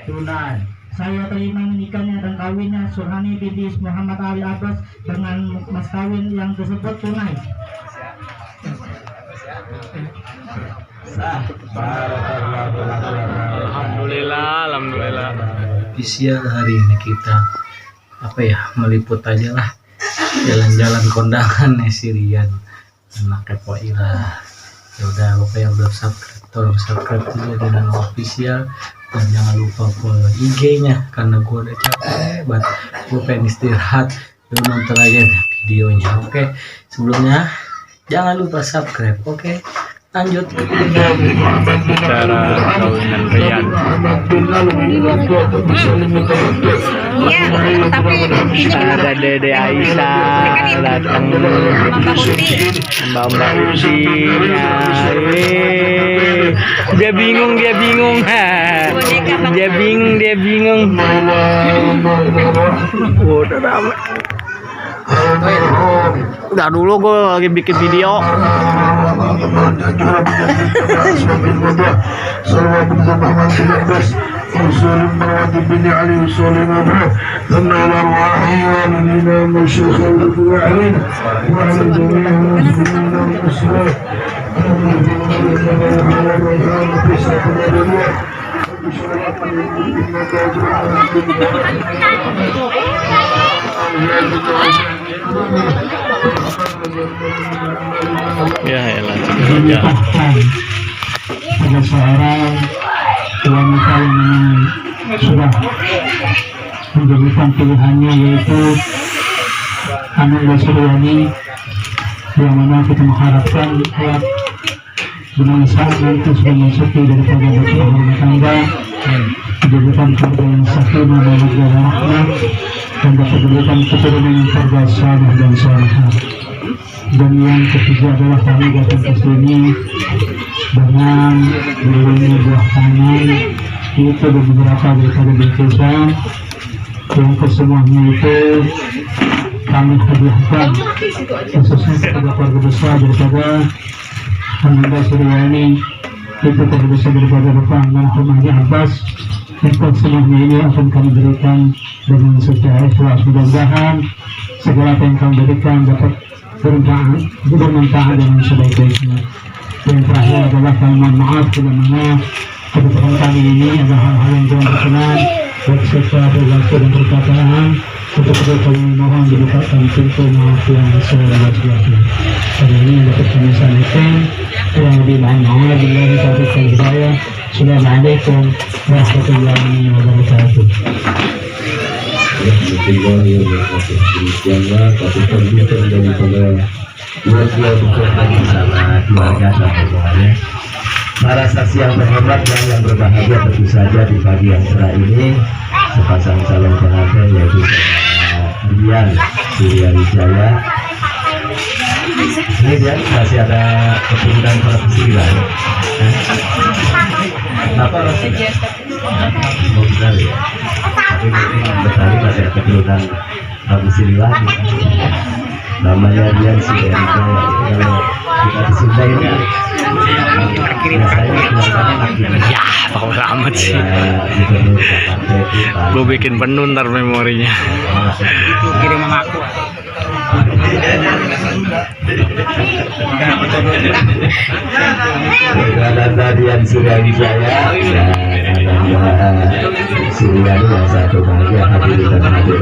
tunai. Saya terima menikahnya dan kawinnya Surhani binti Muhammad Ali Abbas dengan mas kawin yang tersebut tunai. Alhamdulillah, alhamdulillah. Di siang hari ini kita meliput aja lah jalan-jalan kondangan Sirian anak Kepoira. Ya udah, lupa yang belum subscribe tolong subscribe juga dengan official, dan jangan lupa follow IG-nya karena gue udah capek banget, gue pengen istirahat. Lu nonton aja videonya. Oke, sebelumnya jangan lupa subscribe. Oke, lanjut Cara kawinan Rian. Iya, tapi Ada Dede Aisyah datang, Mbak Usinya. Dia bingung. Dia bingung. Udah ramai. Udah dulu gue lagi bikin video. Ya elah, Ada seorang wanita yang sudah menjadikan pilihannya, yaitu Ananda Suryani, yang mana kita mengharapkan dengan saat nanti sudah masuki daripada rumah tangga, menjadikan keluarga yang sakinah mawaddah warahmah, dan dapat memberikan keturunan yang terbiasa dan salihah. Dan yang ketiga adalah kami datang ke sini dengan diiringi buah tangan itu beberapa daripada bingkisan yang kesemuanya itu kami hadiahkan khususnya kepada keluarga besar daripada Ananda Suryani, itu keluarga besar daripada Bapak Almarhum Ali Abbas. Dan semuanya ini akan kami berikan dengan secara ikhlas. Mudah-mudahan segala apa yang kami berikan dapat bermanfaat dengan sebaik-baiknya. Yang terakhir adalah kami mohon maaf bila mana kebetulan kami ini ada hal-hal yang kurang berkenan, baik secara berlaku dan perkataan. Untuk itu kami mohon dibukakan pintu maaf yang seluas-luasnya. Pada ini yang dapat kami sampaikan, kurang lebih mohon maaf bila taufiq wal hidayah. Assalamualaikum warahmatullahi wabarakatuh. Para saksi yang terhormat dan yang berbahagia, tentu saja di pagi yang cerah ini sepasang calon pengantin yaitu Rian Suryawijaya. Ini dia masih ada keturunan Prabu Siliwangi. Apa rasanya? Mau benar ya? Tapi mungkin Betari masih ada keturunan Prabu Siliwangi. Namanya Rian Suryawijaya. Kalau kita di Sunda ini biasanya keluarganya makin Tahu amat sih. Gue bikin penuh ntar memorinya. itu kirim sama aku. Ananda Rian Suryawijaya dan Ananda Suryani yang satu bahagia hadir dan hadir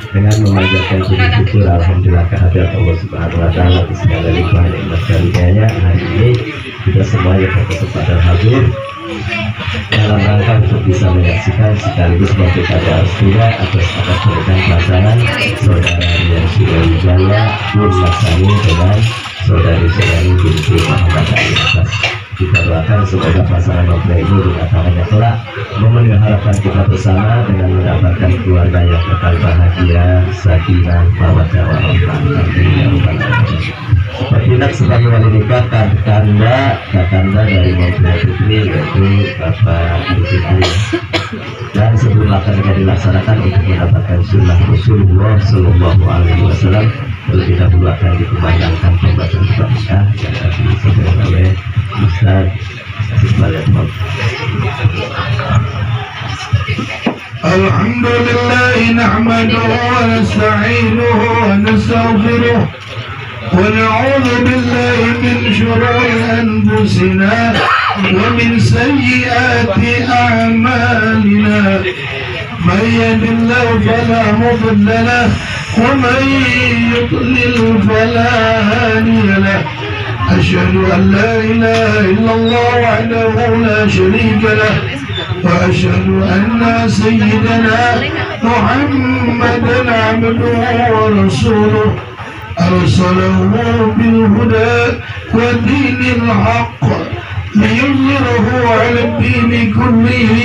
dengan memanjatkan puji syukur alhamdulillah kehadirat Allah Subhanahu wa taala di segala limpah nikmat karunia-Nya. Hari ini kita semuanya berkesempatan hadir dalam rangka untuk bisa menyaksikan sekaligus memberikan restunya atas pernikahan pasangan saudara Rian Suryawijaya bin Laksani dengan saudari Suryani binti Muhammad Ali Abbas. Kita doakan semoga pasangan mempelai ini dengan tangannya kelak memenuhi harapan kita bersama dengan mendapatkan keluarga yang kekal bahagia, sakinah, mawaddah warahmah. Bertindak sebagai wali nikah kakanda dari mempelai putri yaitu Bapak Fitri. Dan sebelum akad nikah dilaksanakan untuk mendapatkan sunnah Rasulullah Sallallahu Alaihi Wasallam, terlebih dahulu akan dikumandangkan pembacaan Fatihah yang akan disampaikan oleh Ustaz Iqbal. الحمد لله نحمده ونستعينه ونستغفره ونعوذ بالله من شرور أنفسنا ومن سيئات أعمالنا من يهد الله فلا مضل له ومن يضلل فلا هادي له أشهد أن لا إله إلا الله وحده لا شريك له وأشهد أن سيدنا محمدا عبده ورسوله أرسله بالهدى ودين الحق ليظهره على الدين كله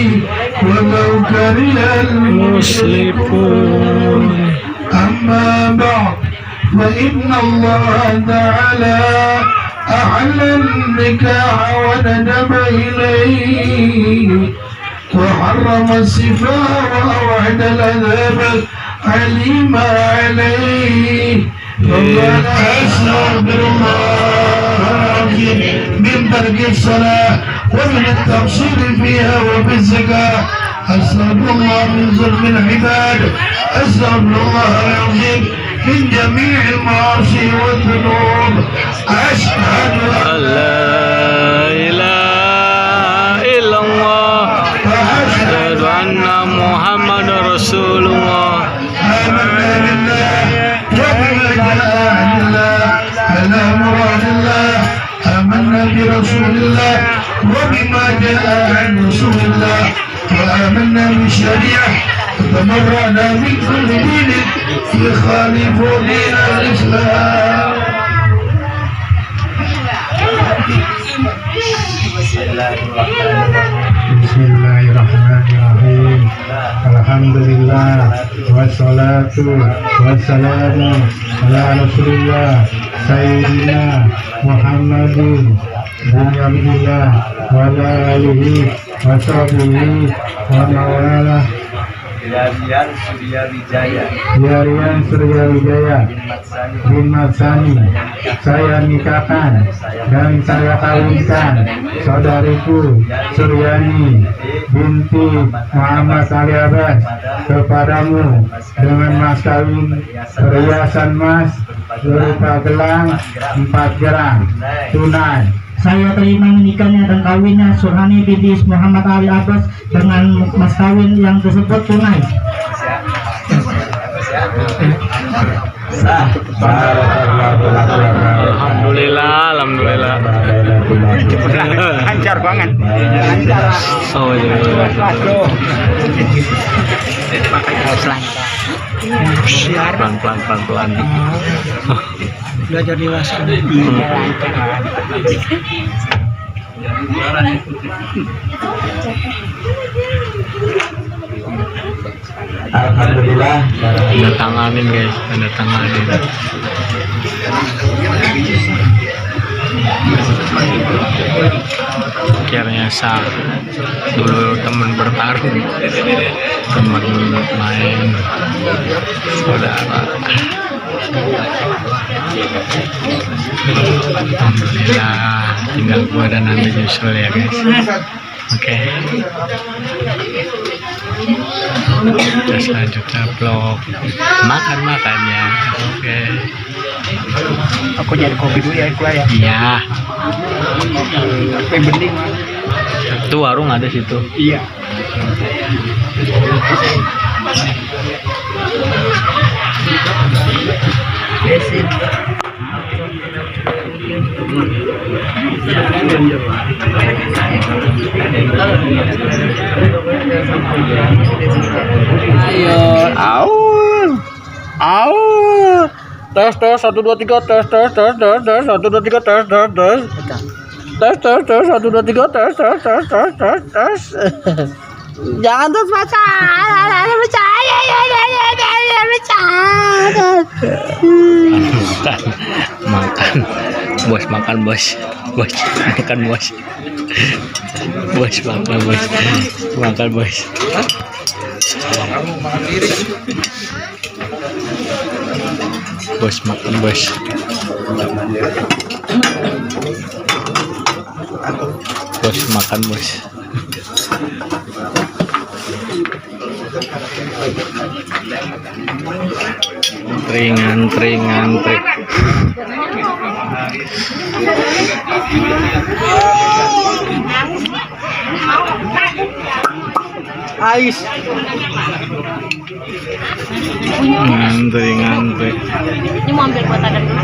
ولو كره المشركون أما بعد فإن الله تعالى أحل النكاح وندب إليه وحرم السفاح وأوعد العذاب الأليم عليه فقال أستغفر الله من ترك الصلاة ومن التقصير فيها وفي الزكاة أستغفر الله من ظلم العباد أستغفر الله العظيم من جميع المعاصي والذنوب أشهد أن لا إله إلا الله أشهد أن محمد رسول الله آمنا بالله وبما جاء عن الله على مراد الله آمنا برسول الله وبما جاء عن رسول الله وآمنا بالشريعة وتبرأنا من كل دين يخالف دين الإسلام. Bismillahirrahmanirrahim. Alhamdulillah wassalatu wassalamu ala Rasulillah Sayyidina Muhammadin bin Abdillah wa ala alihi wa sahbihi wa mawalah. Yarian Surya Wijaya Yarian Surya Wijaya bin Matsani, saya nikahkan dan saya kawinkan saudariku Suryani binti Muhammad Ali Abbas kepadamu dengan mas kawin perhiasan emas berupa gelang 4 gram tunai. Saya terima menikahnya dan kawinnya Surhani binti Muhammad Ali Abbas dengan mas kawin yang tersebut tunai. Alhamdulillah, alhamdulillah. Lancar banget. Oh iya. Pelan. Belajar dewasa. Alhamdulillah. Tanda tanganin guys, tanda tanganin. Akhirnya sah. Dulu teman bertarung, teman main, saudara. Alhamdulillah, tinggal gua dan nanti nyusul ya guys. Oke. Kita selanjutnya vlog makannya. Oke. Aku jadi kopi dulu ya, gua ya. Iya. Yang penting Itu warung ada situ. iya. Ayo, au. Tes 1 2 3 tes 1 2 3 tes. Tes 1 2 3 tes. Jangan terus makan bos makan bos makan bos makan bos makan bos Ngantri. Ais. Ngantri. Ini mau ambil buat ada dulu.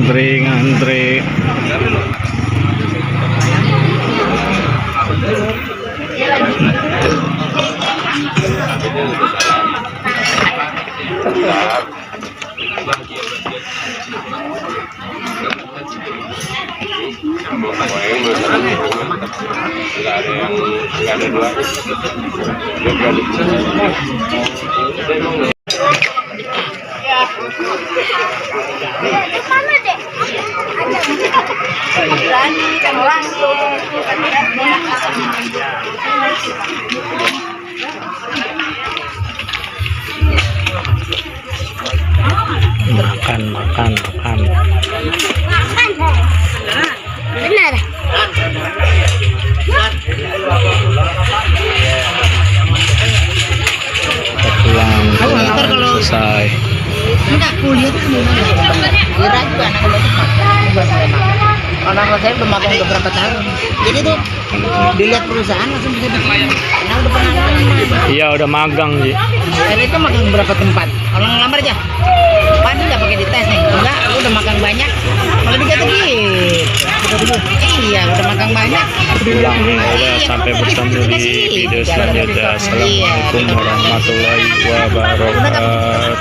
Ngantri. Makan. Benar. Pulang selesai. Enggak kuliah tuh kira juga anak saya udah magang udah berapa tahun. Jadi tuh dilihat perusahaan langsung bisa bikin. Karena udah pernah. Iya udah magang sih. Saya itu magang berapa tempat. Kalau ngelamar aja. Pasti nggak pakai dites nih. Enggak, udah magang banyak. Malah dikata gitu. Iya, udah magang banyak. Pulang udah sampai bertemu di video selanjutnya. Assalamualaikum warahmatullahi wabarakatuh.